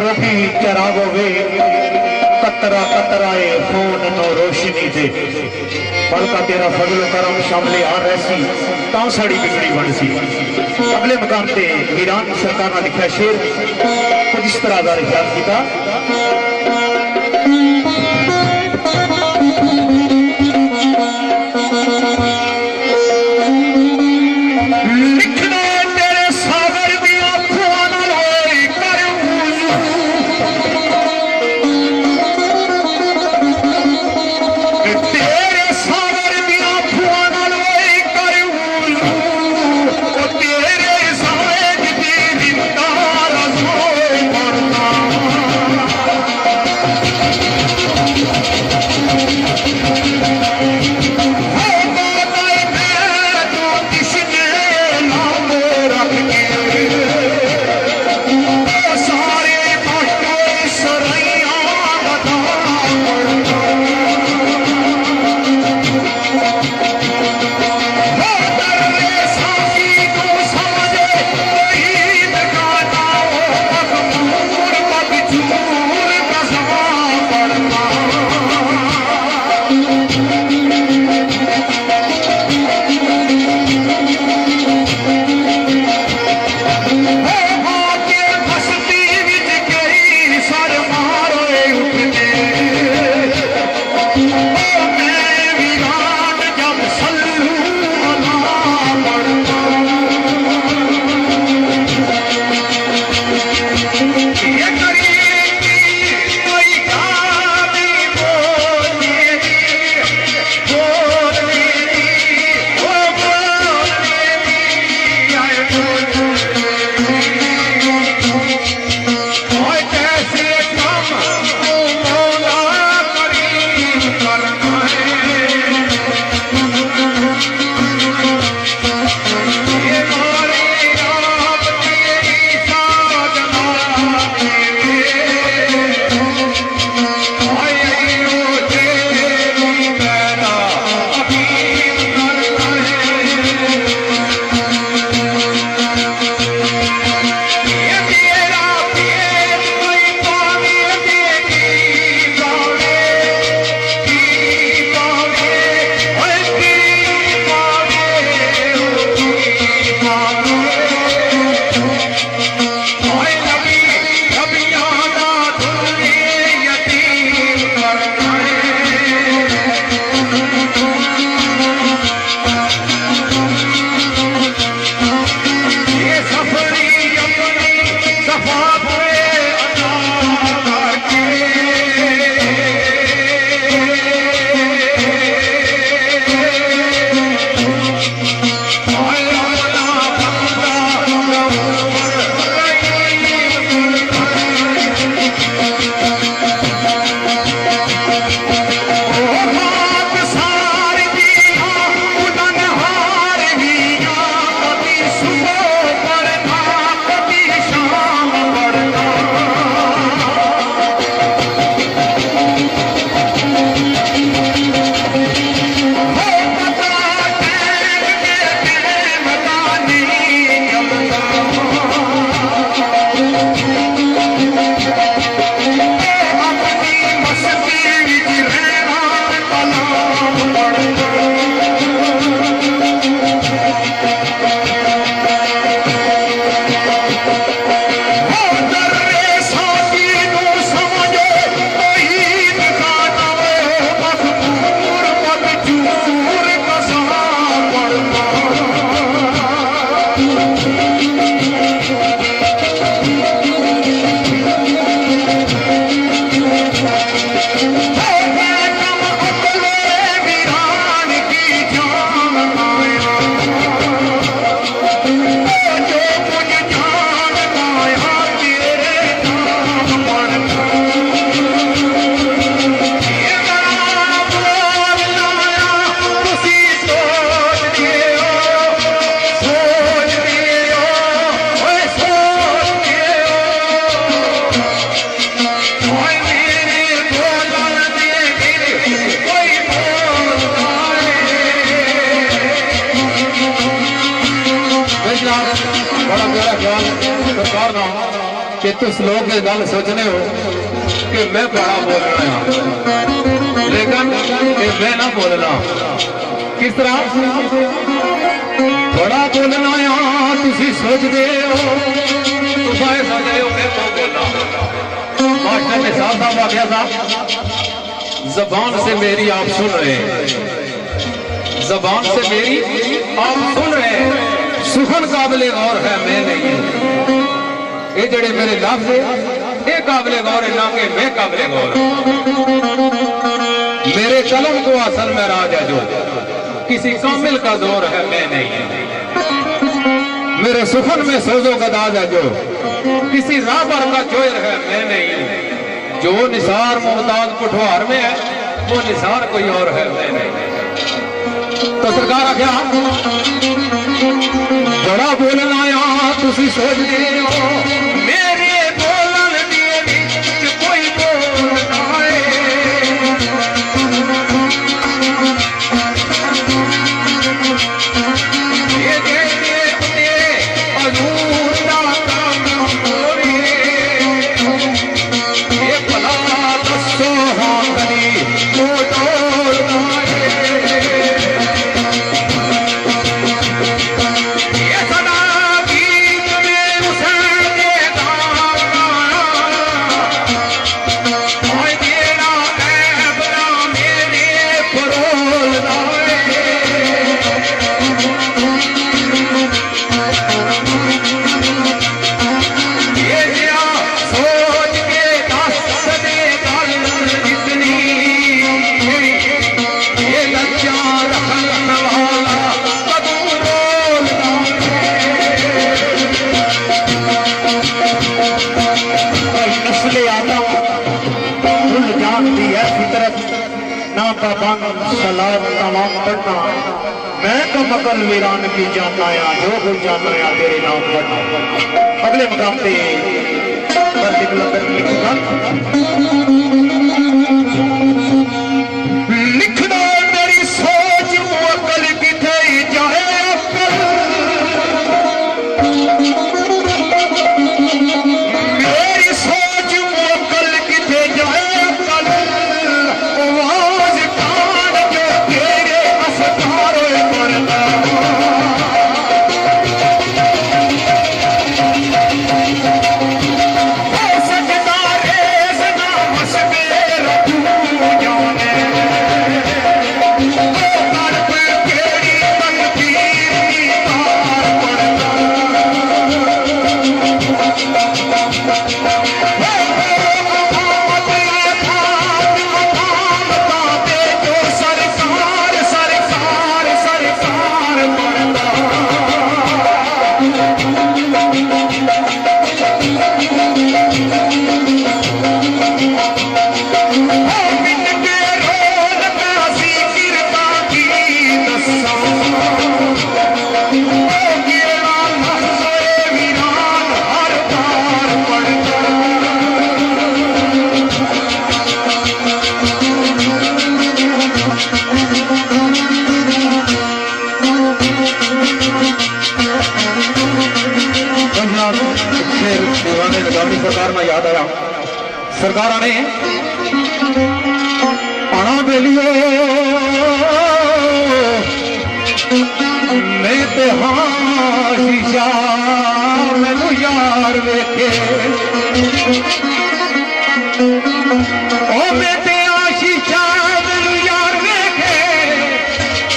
रोटी चरागो वे कतरा कतराए phone no रोशनी दे बल्कि तेरा फजल करम शामले आ रहसी तां साड़ी बिगड़ी बनसी। अगले मकाम ते वीरान सरकार ने लिखा शेर कुछ इस तरह का ख्याल किया। सरकार ना कि तुस लोग ये गल सोचने हो कि मैं बड़ा बोलना है, लेकिन ये मैं ना बोलना। किस तरह बड़ा बोलना है तुसी सोचते हो, तुम्हें सोचते हो मैं तो बोलना। मास्टर ने साहब आ गया था, जबान से मेरी आप सुन रहे हैं, जबान से मेरी आप सुन रहे हैं, सुखन काबिले गौर है मैं नहीं। ये जड़े मेरे लफ्ज है ये काबिले गौर है ना कि मैं काबिले गौर। मेरे कलम को असल में राज है जो किसी कामिल का दौर है मैं नहीं। मेरे सुखन में सोजो गदाज है जो किसी राबर का जोर है मैं नहीं। जो निसार मुमताज पुठवार में है वो निसार कोई और है मैं नहीं। तो सरकार क्या बड़ा बोलना आया तुसी सोचते हो मेरे बोलन दिए विच कोई बोलना है। ये जेड़े उते अजूदा काम होरे ये भला दसो हाँ करी तो डोलना है। सलाम तमाम पढ़ना मैं तो मकर वीरान की जाना या जो कुछ जाना या तेरे नाम पढ़ना। अगले मकाम पे लिखना मेरी सोच अकल किथे जाए मेरी सोच अकल किथे जाए सरकार में याद आया सरकार ने आना बेलियो मैं ते हाँ शीशा मैनू यार वेखे ओ मैं ते शीशा मैनू यार वेखे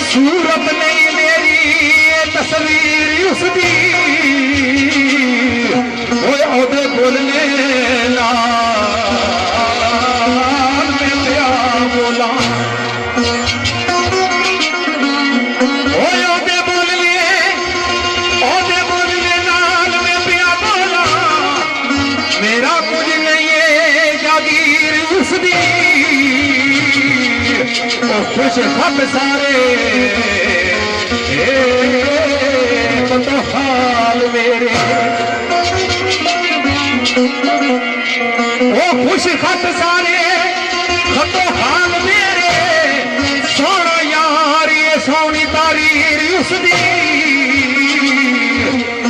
सूरत नहीं मेरी तस्वीर उसदी ओदे बोलने मैं क्या बोला ओदे बोलने नाल मैं क्या बोला मेरा कुछ नहीं है जागीर उसदी खुश खप सारे तो हाल मेरे वो खुश खत सारे खतो हाल मेरे सोना यार ये सोनी तारीर उसदी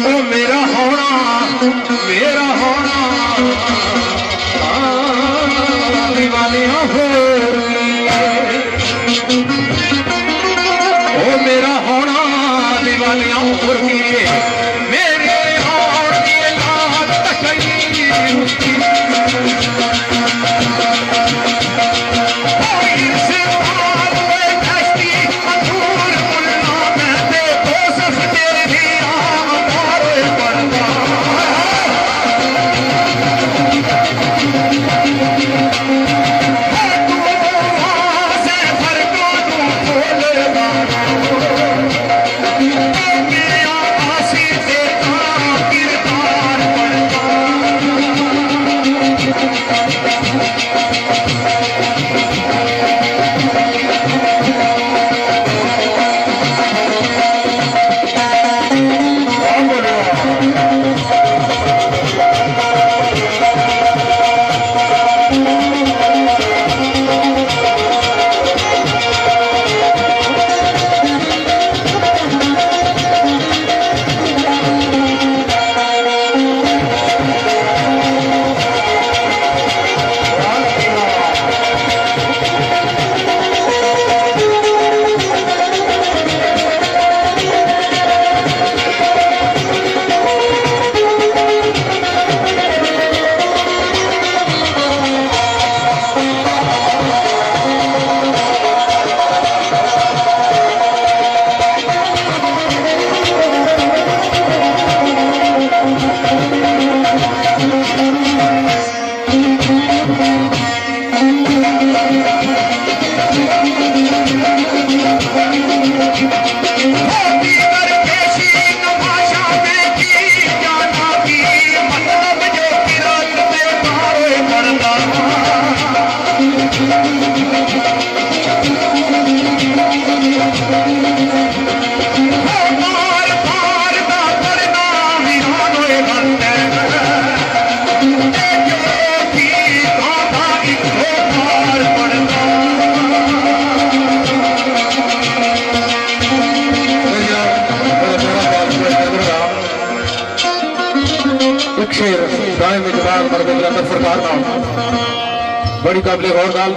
ओ मेरा होना दीवानिया हो ओ मेरा होना दीवानिया हो मेरे और ये लात तकई सरकार का बड़ी काबिल गौर गाल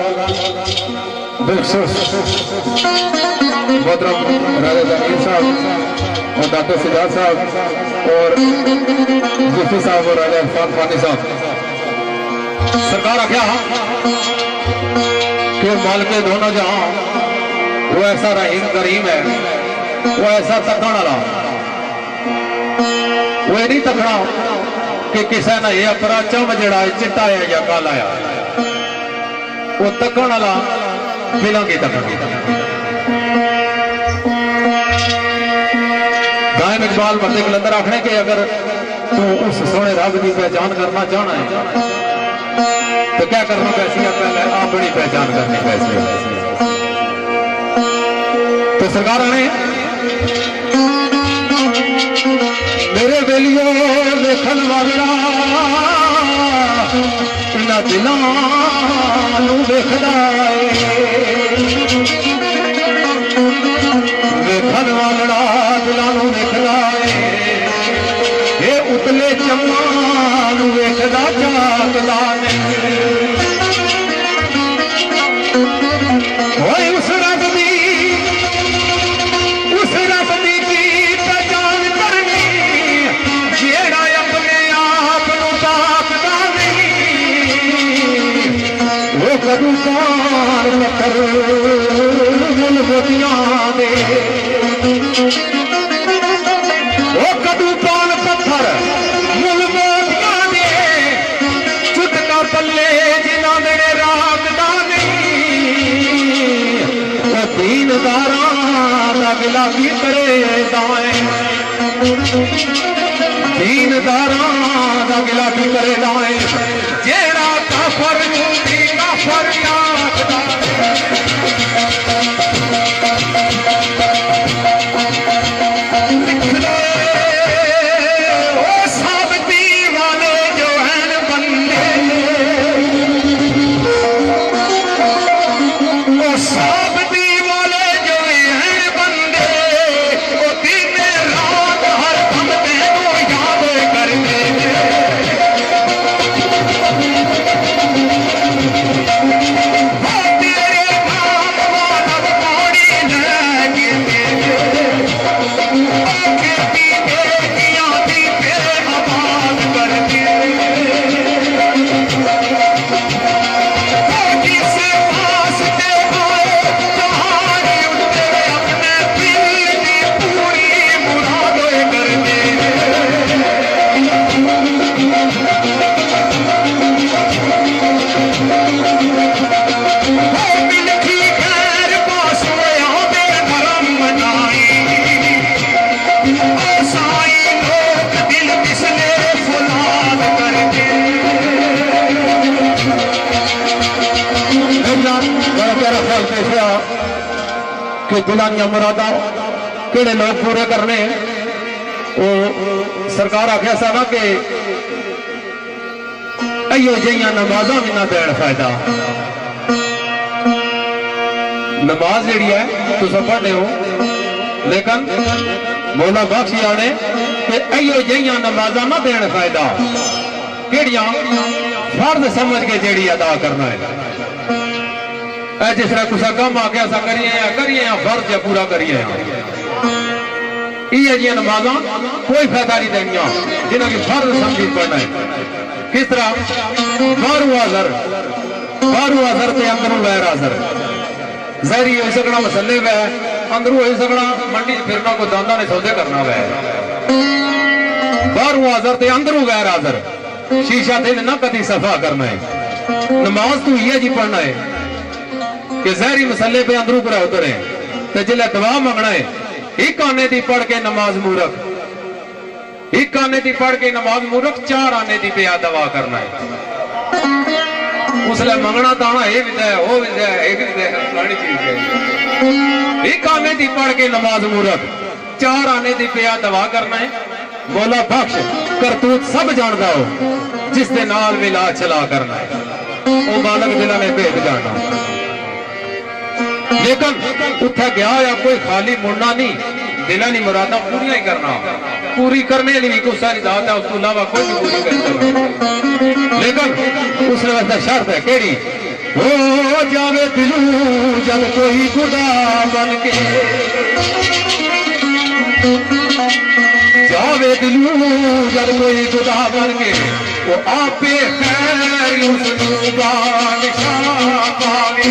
मोहतरम राजा जमीर साहब और डॉक्टर सिद्धार्थ साहब और जुल्फी साहब और राजा इरफान फानी साहब सरकार आख्या कि मालिक दोनों जहां वो ऐसा रहीम करीम है, वो ऐसा तकण वाला, वो नहीं तकना कि किसी ने यह अपरा चम जड़ा चिट्टा है या काला है, वो तकण वाला मिलांगे तकन दायम इकबाल बंदे कलंदर आखने के अगर तू उस सोने रब की पहचान करना चाहना है तो क्या करना पैसी है, पहले अपनी पहचान करनी पैसी। तो सरकार ने मेरे बेलियो देखन वाला इन्हां दिलां नूं वेखदा है, वेखन वाला दिलां नूं वेखदा है, ये उतले चम्मा नूं वेखदा झाकदा नहीं। ओए उस रब दी की पहचान करनी जेड़ा अपने आप नूं ताकदा नहीं, वो कदू पार पत्थर मुल बोतियां दे, वो कदू पार पत्थर मुल बोतियां दे, चुटका पल्ले जिन्हां दे राखदा नहीं, वो दीनदारां दा गिला की करे दाएं, दीनदारां दा गिला की करे दाएं, जेड़ा काफर मुंडी काफर आखदा कि दिलानिया मुरादा केड़े लोग पूरे करने। वो सरकार आख्या सा ना कि अयो जिहियां नमाज़ां भी ना देण फायदा। नमाज जिहड़ी है तुसीं पढ़दे हो, लेकिन मौला बख्श आने कि अयो जिहियां नमाज़ां ना देण फायदा। केड़ियां? फर्ज समझ के जिहड़ी अदा करना है। जिस तरह कुछ कम आ गया सा करिए फर्ज या पूरा करिए। ये जी नमाज़ां कोई फायदा नहीं देनिया जिन्हों की फर्ज समझी पढ़ना है। किस तरह? बारू आजर ते अंदरों गैर आजर। जहरी हो सकना मसले वै, अंदरों हो सकना मंडी फिरना को दांदा ने सौदे करना वै। बारू आजर ते अंदरों गैर आजर। शीशा दिन ना कदी सफा करना है। नमाज तो ये जी पढ़ना है कि जहरी मसले पे अंदरों पूरा उतरे। तो जिले दवा मंगना है एक आने दी पढ़ के नमाज मूरख, एक आने दी पढ़ के नमाज मूरख, 4 आने दी पे दवा करना है। उसले मंगना ताना ये विद्या है, वो विद्या है, एक विद्या है, फलानी चीज है। एक आने दी पढ़ के नमाज मूरख, 4 आने दी पे दवा करना है। मौला बख्श करतूत सब जानदा हो, जिस दे नाल मिला चला करना है। वो मालक जिन्हों ने भेद जाना, लेकिन उठा गया या कोई खाली मुड़ना नहीं, दिला नहीं मुरादा पूरी ही करना। पूरी करने लिए कोई सारी दात है, उसके अलावा कोई भी पूरी कर सकता। लेकिन उसने वास्ते शर्त है केड़ी? हो जावे दिलू जब कोई खुदा बन के, जावे दिलू जब कोई खुदा बन के, वो आपे खैर उसनू बादशाह पावे।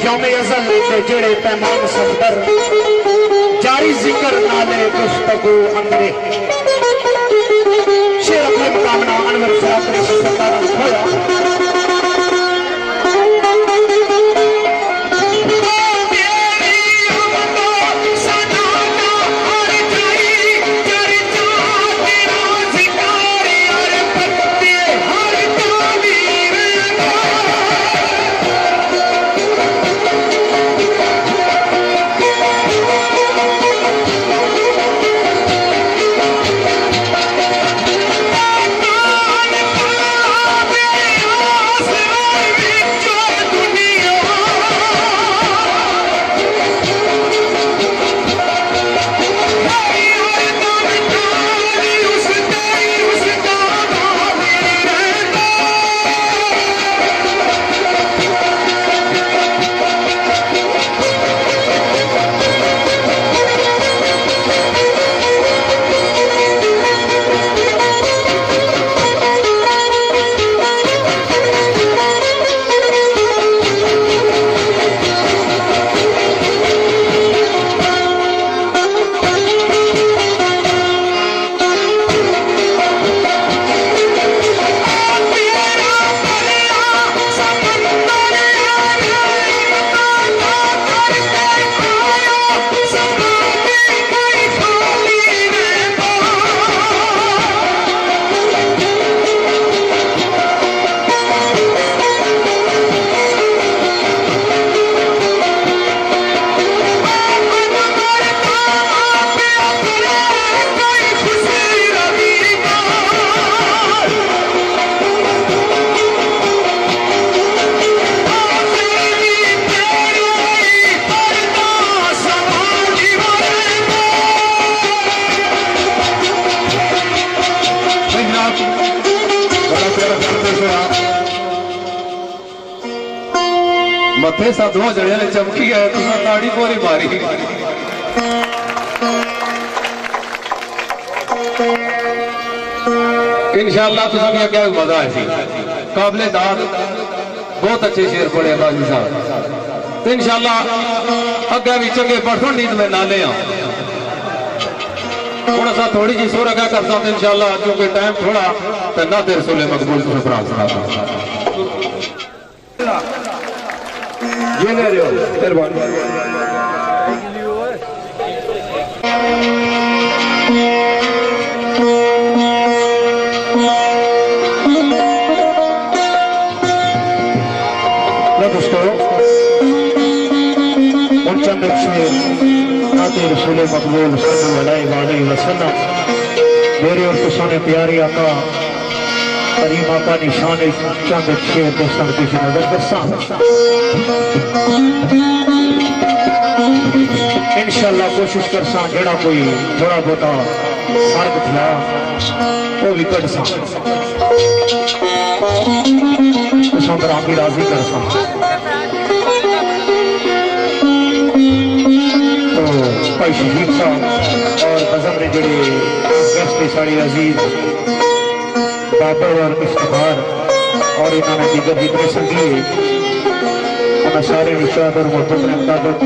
यौम अज़ल के जड़े पैमान सफदर जारी जिक्र नाले गुफ्तगू अंदरे शेर अपने मुकामना अनवर फराक ने सरकार खोया मथे साधुआ जड़िया ने चमकी है तुम ताड़ी पूरी मारी इंशाअल्लाह तुम क्या मजा है काबिले दाद बहुत अच्छे शेर पढ़े बाजी साहब तो इंशाअल्लाह अगे भी चंगे पढ़ो नींद में नाले थोड़ा सा थोड़ी जी सुर अगा करता तो इंशाअल्लाह क्योंकि टाइम थोड़ा तो ना देर सोले मकबूल सुना ये ले रहे हो मेहरबानी चंद नाते रसूल मकबूल सल्लल्लाहु अलैहि वसल्लम मेरे और तुसाने प्यारे आका करीम आका निशान चंद शेर दोस्तों की नजर दसा इंशाअल्लाह कोशिश कर सा जेड़ा कोई थोड़ा बहुता फर्क था वो भी कट सा भी राजी कर सा तो भाई शहीद साहब और बजम ने जेड़े गेस्ट साड़ी अजीज बाबर और इफ्तिखार और इन्होंने दीगर जितने संगी उन्होंने सारे निशाद और मोहब्बत ने मुताबिक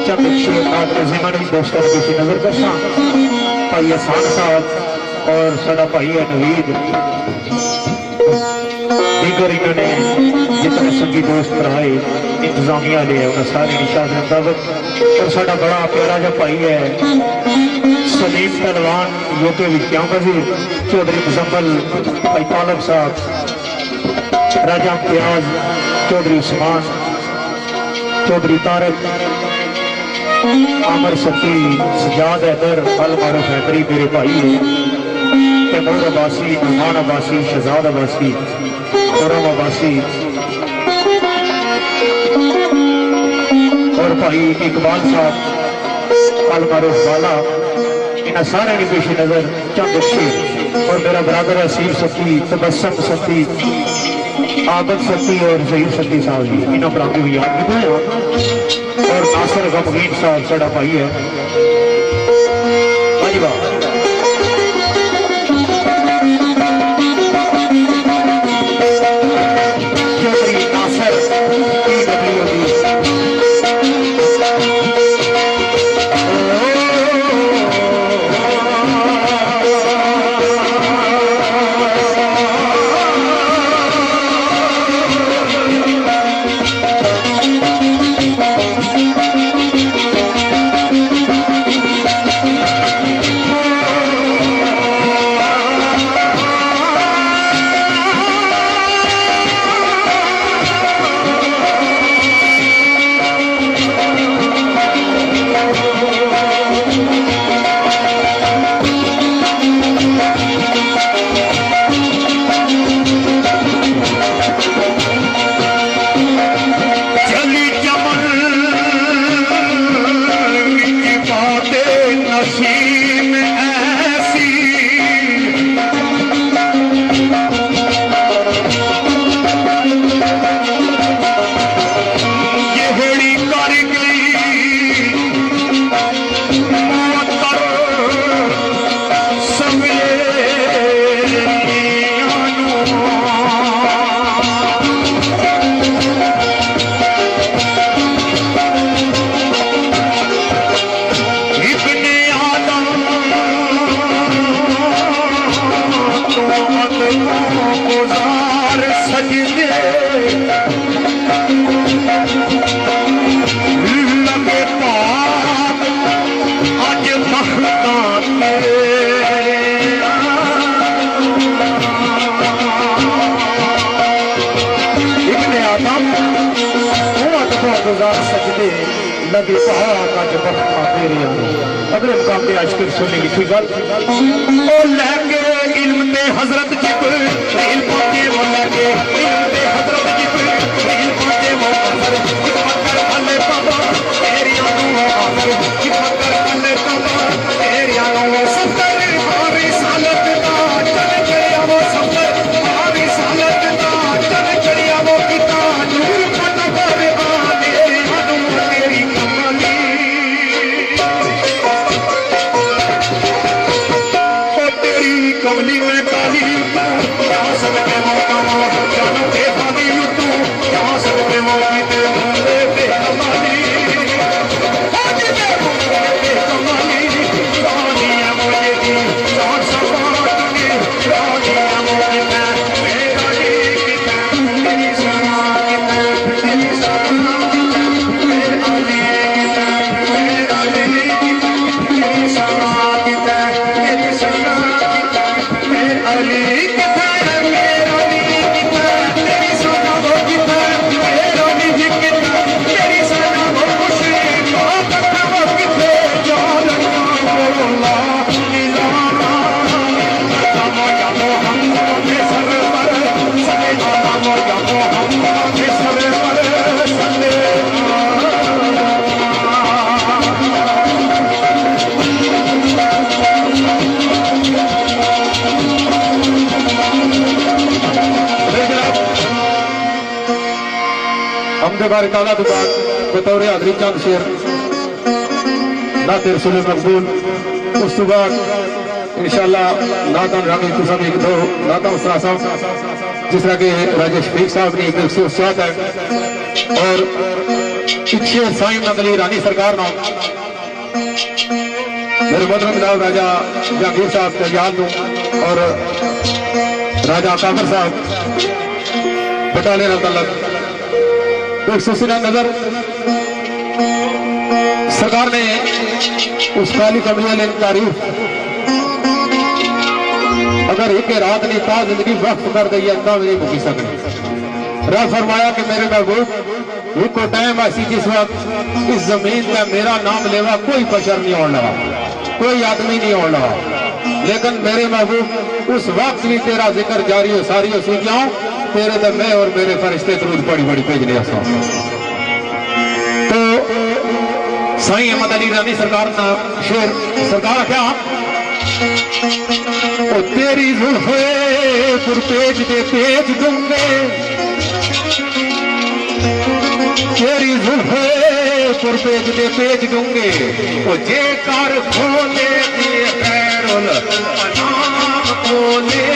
चंद शेर नात नज़ीमन भी दोस्तों की नजर दसा भाई एहसान साहब और साडा भाई है नवीद दीगर इन्होंने जितने संगी दोस्त रहे इंतजामिया लिए उन्हें सारे निशाद ने मुताबिक और साडा बड़ा प्यारा जो भाई है सलीम पहलवान यूके विज्ञान वजीर चौधरी मुजम्मल भाई पालक साहब राजा प्याज चौधरी उस्मान चौधरी तारक आमर सती सजाद हैदर अल मारूफ हैदरी मेरे भाई है तैमूर अब्बासी, नुमान अब्बासी, शहजाद अब्बासी, खुरम अब्बासी और भाई इकबाल साहब अलमारूफ वाला, इन्हें सारे की पेश नजर चंद शेर और मेरा बराबर असीम सती, तबस्सम सती, आदत सती और जहीर सती साहब जी, इन्होंने बराबर भी याद किया। और नासिर गमगीन साहब साड़ा भाई है। हाँ जी वाह। चौधरी नासिर सजदे लगे अगले मुकाम पे आज फिर सुनने की गल लैके इल्म ते हजरत जिब्रील पहुंचे वो लैके इल्म ते हजरत जिब्रील पहुंचे वो हिम्मत कर अल्ले बाबा तेरी आनू आखिर हिम्मत कर अल्ले बाबा तेरी आनू सफर हमारी सालत दा चल चलिया वो सफर हमारी सालत दा चल चलिया वो किता नूर पता करे कमली में काली यहाँ सबके मौका जानो के पानी तू यहाँ सबके मौकी ते भूले पे कमाली कमाली रानी है मुझे दी चार सवार की रानी है मुझे मेरा तेरी सना तेरी सना मेरे अली तेरी सना तेरी सना अली कितना मेरा अली कितना तेरी सना वो कितना मेरा अली कितना तेरी सना वो खुशी को करना वो कितने जालना बोला नीलाना जामो जामो हम के सर पर सले जामो जामो हम के सर पर सले बार काला दुकान बतौर आदरी चंद शेर नाते रसूल मकबूल। उस तो बाद इंशाअल्लाह नातन रंग कुसम एक दो नातन उस्ताद साहब जिस तरह के राजा शफीक साहब ने एक 107 है और पीछे साईं नंदली रानी सरकार नाम मेरे मोहतरम जनाब राजा जहांगीर साहब तैयार और राजा काफर साहब बटालियन अदालत एक सिलसिला नजर सरकार ने उस काली कमरिया ने तारीफ अगर एक रात ने ता जिंदगी वक्त कर दी है नहीं मुकी सकती। रब फरमाया कि मेरे महबूब एक को टाइम ऐसी जिस वक्त इस जमीन में मेरा नाम लेवा कोई बशर नहीं होने लगा, कोई आदमी नहीं होने लगा। लेकिन मेरे महबूब उस वक्त भी तेरा जिक्र जारी हो सारी हो सी क्यों तेरे तो मैं और मेरे फरिश्ते दरूद बड़ी बड़ी भेजने आसा। तो साईं अहमद अली रानी सरकार का शेर सरकार क्या ओ तेरी जुल्फे पुरपेज दे पेज दूंगे, तेरी जुल्फे पुरपेज दे पेज दूंगे, ओ जे कार खोले दे खैरुल अनाम खोले।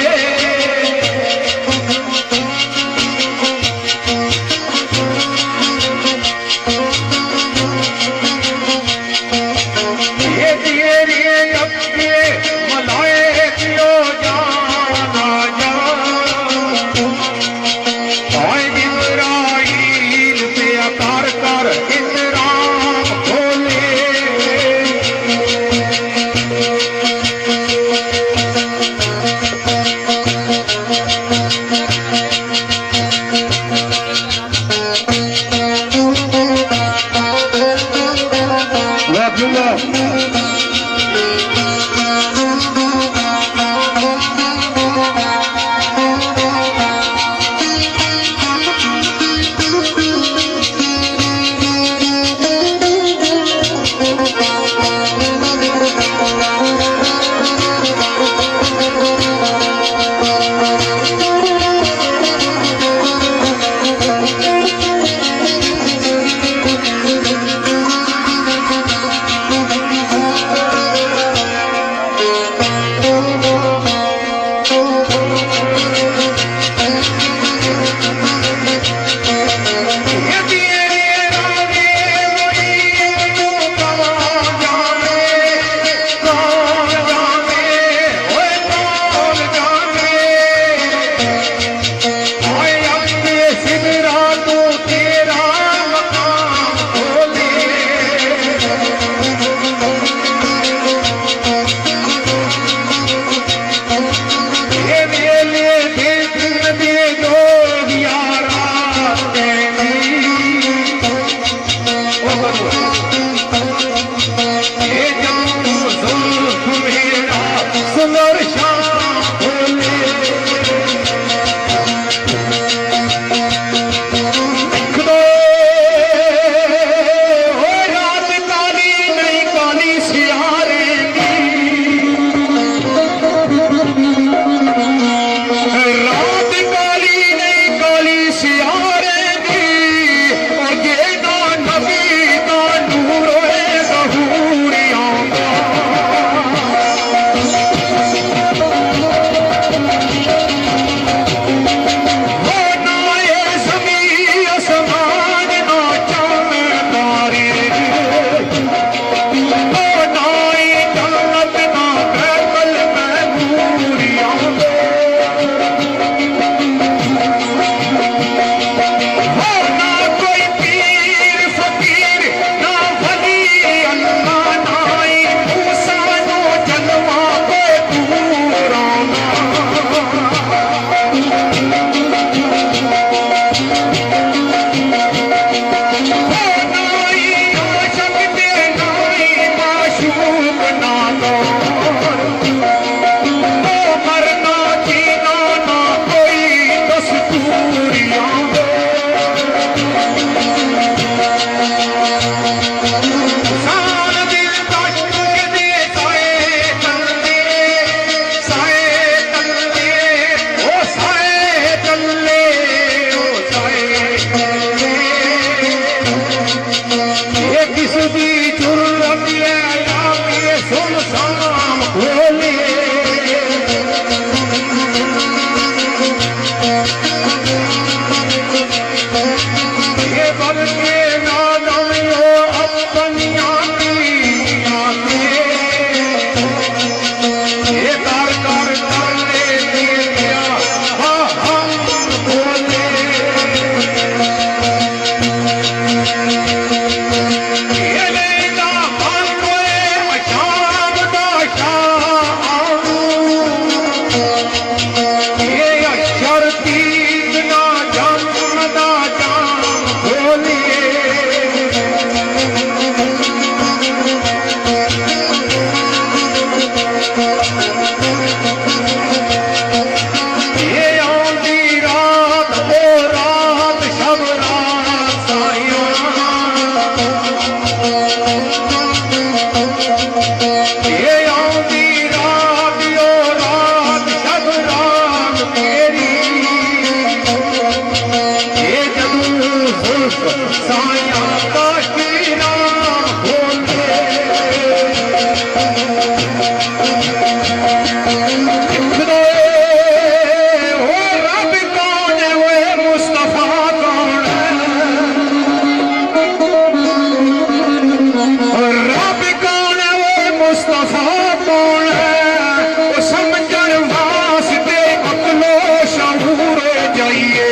साया का कीरा होते वो रब कौन है वो मुस्तफा कौन है रब कौन है वो मुस्तफा कौन है वो समझण वास्ते अकलो शऊर जाइए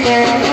Oh